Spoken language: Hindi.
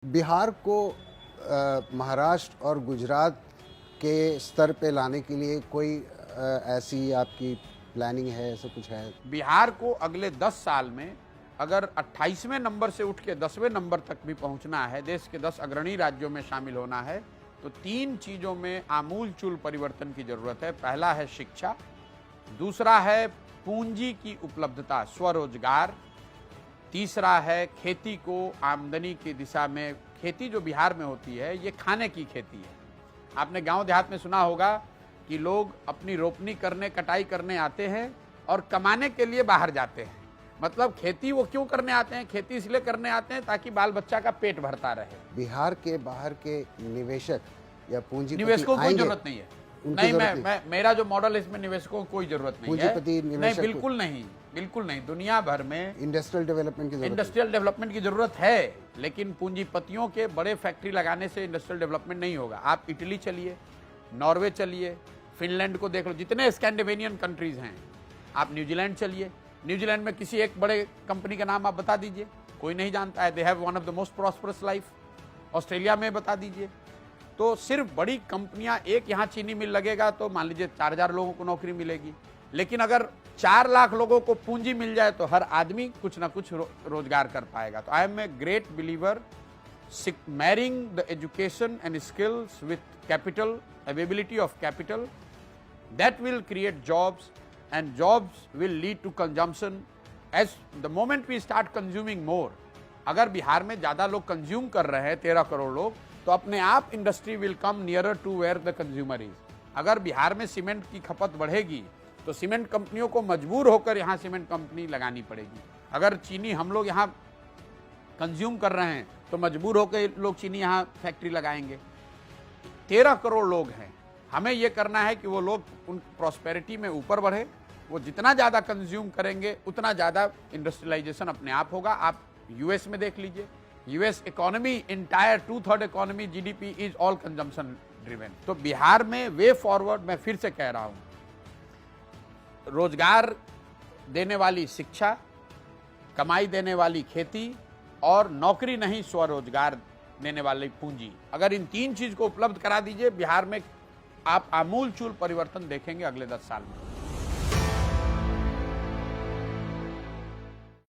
बिहार को महाराष्ट्र और गुजरात के स्तर पे लाने के लिए कोई ऐसी आपकी प्लानिंग है, ऐसा कुछ है? बिहार को अगले 10 साल में अगर 28वें नंबर से उठ के 10वें नंबर तक भी पहुंचना है, देश के 10 अग्रणी राज्यों में शामिल होना है, तो 3 चीज़ों में आमूलचूल परिवर्तन की ज़रूरत है। पहला है शिक्षा, दूसरा है पूंजी की उपलब्धता, स्वरोजगार, तीसरा है खेती को आमदनी की दिशा में। खेती जो बिहार में होती है ये खाने की खेती है। आपने गांव देहात में सुना होगा कि लोग अपनी रोपनी करने, कटाई करने आते हैं और कमाने के लिए बाहर जाते हैं। मतलब खेती वो क्यों करने आते हैं? खेती इसलिए करने आते हैं ताकि बाल बच्चा का पेट भरता रहे। बिहार के बाहर के निवेशक या पूंजीपति निवेशकों को कोई आएंगे? जरूरत नहीं है। नहीं, मैं मेरा जो मॉडल है इसमें निवेशकों को कोई जरूरत नहीं है। नहीं, बिल्कुल नहीं, बिल्कुल नहीं। दुनिया भर में इंडस्ट्रियल डेवलपमेंट की जरूरत है, लेकिन पूंजीपतियों के बड़े फैक्ट्री लगाने से इंडस्ट्रियल डेवलपमेंट नहीं होगा। आप इटली चलिए, नॉर्वे चलिए, फिनलैंड को देख लो, जितने स्कैंडिनेवियन कंट्रीज हैं। आप न्यूजीलैंड चलिए, न्यूजीलैंड में किसी एक बड़े कंपनी का नाम आप बता दीजिए, कोई नहीं जानता है। They have one of the most prosperous life. Australia में बता दीजिए। तो सिर्फ बड़ी कंपनियां, एक यहाँ चीनी मिल लगेगा तो मान लीजिए 4000 लोगों को नौकरी मिलेगी। लेकिन अगर 4 लाख लोगों को पूंजी मिल जाए तो हर आदमी कुछ ना कुछ रोजगार कर पाएगा। तो I am a great believer marrying the education and skills with capital, availability of capital, that will create jobs and jobs will lead to consumption. As the moment we start consuming more, अगर बिहार में ज़्यादा लोग कंज्यूम कर रहे हैं, 13 करोड़ लोग, तो अपने आप industry will come nearer to where the consumer is. अगर बिहार में सीमेंट की खपत बढ़ेगी तो सीमेंट कंपनियों को मजबूर होकर यहाँ सीमेंट कंपनी लगानी पड़ेगी। अगर चीनी हम लोग यहाँ कंज्यूम कर रहे हैं तो मजबूर होकर लोग चीनी यहाँ फैक्ट्री लगाएंगे। 13 करोड़ लोग हैं, हमें ये करना है कि वो लोग उन प्रॉस्पेरिटी में ऊपर बढ़े। वो जितना ज़्यादा कंज्यूम करेंगे उतना ज़्यादा इंडस्ट्रियलाइजेशन अपने आप होगा। आप यूएस में देख लीजिए, US economy entire 2/3 economy GDP is all consumption driven. तो बिहार में वे फॉरवर्ड, मैं फिर से कह रहा हूँ, रोजगार देने वाली शिक्षा, कमाई देने वाली खेती और नौकरी नहीं स्वरोजगार देने वाली पूंजी, अगर इन 3 चीज को उपलब्ध करा दीजिए, बिहार में आप आमूलचूल परिवर्तन देखेंगे अगले 10 साल में।